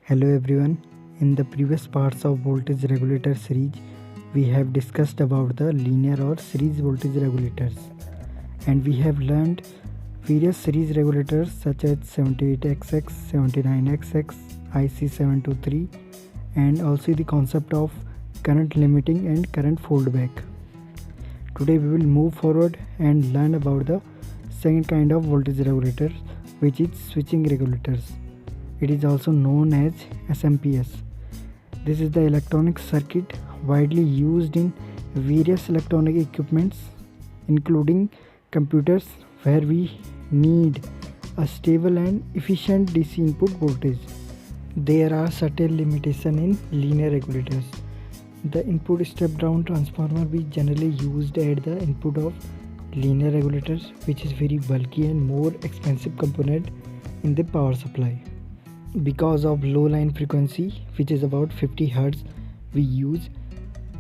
Hello everyone. In the previous parts of voltage regulator series, we have discussed about the linear or series voltage regulators, and we have learned various series regulators such as 78XX, 79XX, IC723, and also the concept of current limiting and current foldback. Today we will move forward and learn about the second kind of voltage regulator, which is switching regulators. It is also known as SMPS. This is the electronic circuit widely used in various electronic equipments, including computers, where we need a stable and efficient DC input voltage. There are certain limitations in linear regulators. The input step-down transformer we generally used at the input of linear regulators, which is very bulky and more expensive component in the power supply. Because of low line frequency, which is about 50 Hz, we use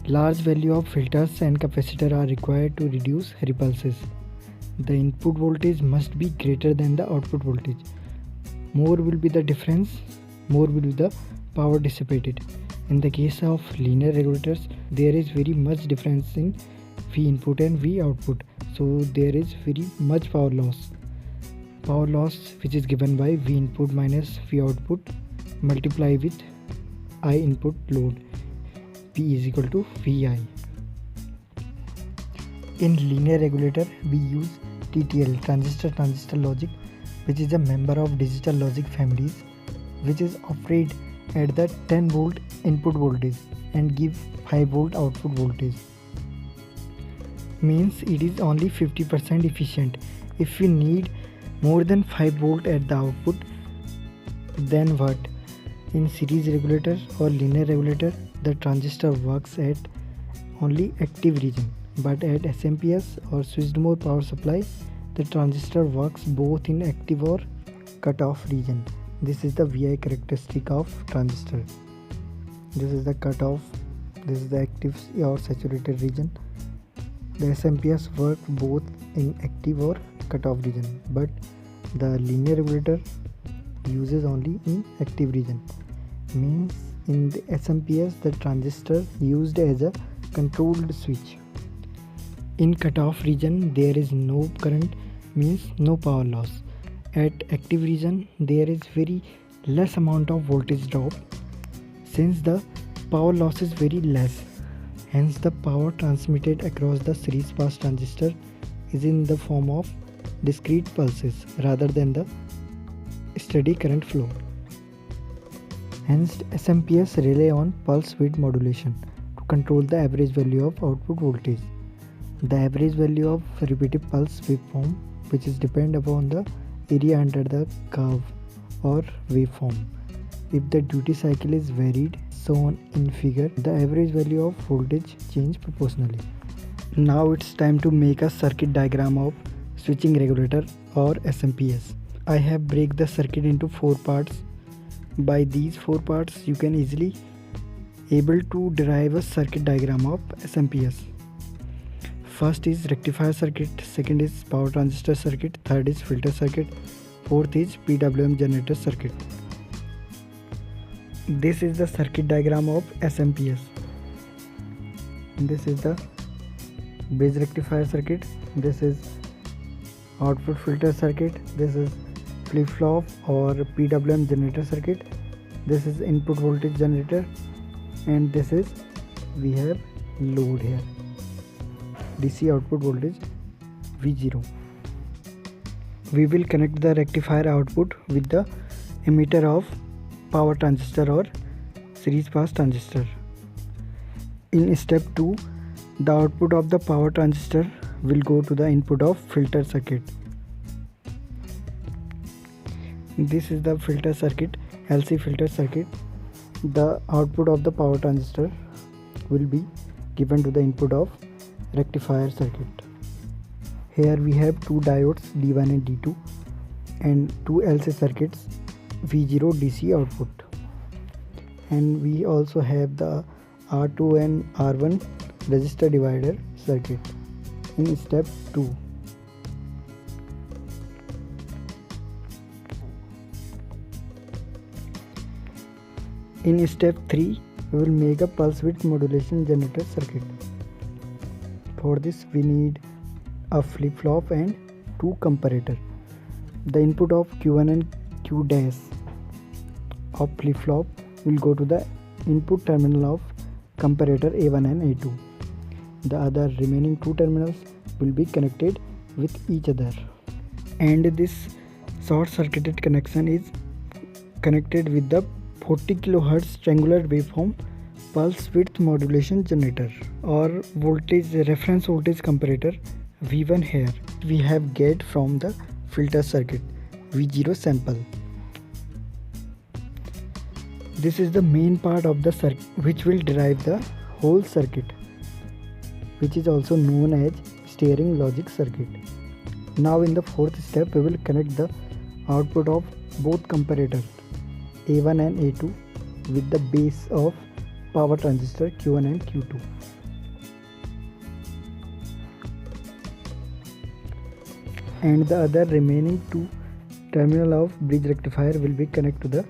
large value of filters and capacitor are required to reduce repulses. The input voltage must be greater than the output voltage. More will be the difference, more will be the power dissipated. In the case of linear regulators, there is very much difference in V input and V output, so there is very much power loss. Power loss, which is given by V input minus V output multiply with I input load, P is equal to VI. In linear regulator, we use TTL, transistor logic, which is a member of digital logic families, which is operate at the 10 volt input voltage and give 5 volt output voltage. Means it is only 50% efficient. If we need more than 5 volt at the output, then what? In series regulator or linear regulator, the transistor works at only active region, but at SMPS or switched mode power supply, the transistor works both in active or cut-off region. This is the VI characteristic of transistor. This is the cut-off, this is the active or saturated region. The SMPS work both in active or cut-off region, but the linear regulator uses only in active region. Means in the SMPS, the transistor used as a controlled switch. In cut-off region, there is no current, means no power loss. At active region, there is very less amount of voltage drop, since the power loss is very less. Hence, the power transmitted across the series pass transistor is in the form of discrete pulses rather than the steady current flow. Hence, SMPS rely on pulse width modulation to control the average value of output voltage. The average value of repeated pulse waveform, which is depend upon the area under the curve or waveform. If the duty cycle is varied, shown in figure, the average value of voltage change proportionally. Now it's time to make a circuit diagram of switching regulator or SMPS. I have break the circuit into 4 parts. By these 4 parts, you can easily able to derive a circuit diagram of SMPS. First is rectifier circuit, second is power transistor circuit, third is filter circuit, fourth is PWM generator circuit. This is the circuit diagram of SMPS. This is the bridge rectifier circuit, this is output filter circuit, this is flip-flop or PWM generator circuit, this is input voltage generator, and this is we have load here, DC output voltage V0. We will connect the rectifier output with the emitter of power transistor or series pass transistor. In step 2, the output of the power transistor will go to the input of filter circuit. This is the filter circuit, LC filter circuit. The output of the power transistor will be given to the input of rectifier circuit. Here we have 2 diodes D1 and D2 and 2 LC circuits V0 DC output, and we also have the R2 and R1 resistor divider circuit in step 2. In step 3, we will make a pulse width modulation generator circuit. For this we need a flip-flop and 2 comparator. The input of Q1 and Q dash of flip-flop will go to the input terminal of comparator A1 and A2. The other remaining 2 terminals will be connected with each other. And this short circuited connection is connected with the 40 kHz triangular waveform pulse width modulation generator or reference voltage comparator V1 here. We have get from the filter circuit V0 sample. This is the main part of the circuit which will drive the whole circuit, which is also known as steering logic circuit. Now in the fourth step we will connect the output of both comparators A1 and A2 with the base of power transistor Q1 and Q2. And the other remaining 2 terminal of bridge rectifier will be connected to the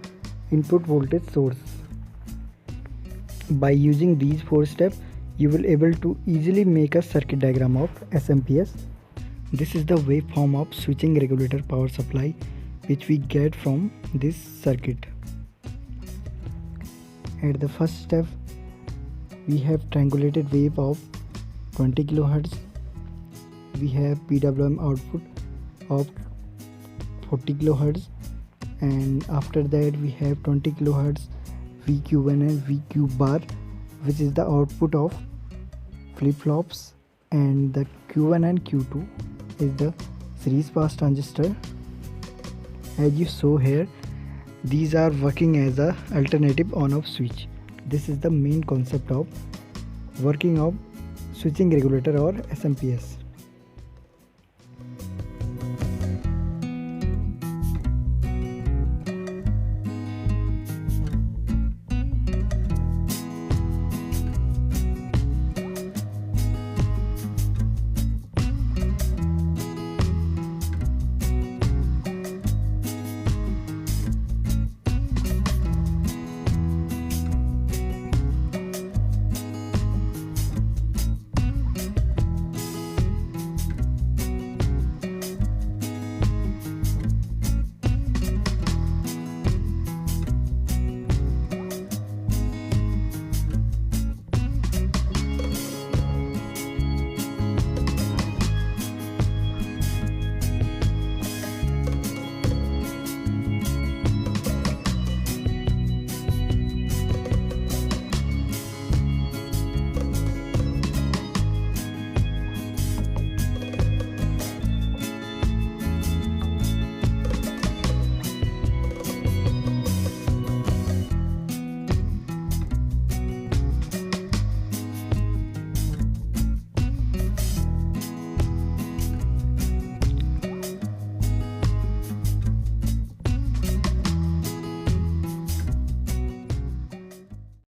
input voltage source. By using these 4 steps, you will able to easily make a circuit diagram of SMPS. This is the waveform of switching regulator power supply which we get from this circuit. At the first step, we have triangulated wave of 20 kHz. We have PWM output of 40 kHz, and after that we have 20 kHz VQ1 and VQ bar, which is the output of flip-flops, and the Q1 and Q2 is the series pass transistor. As you saw here, these are working as a alternative on-off switch. This is the main concept of working of switching regulator or SMPS.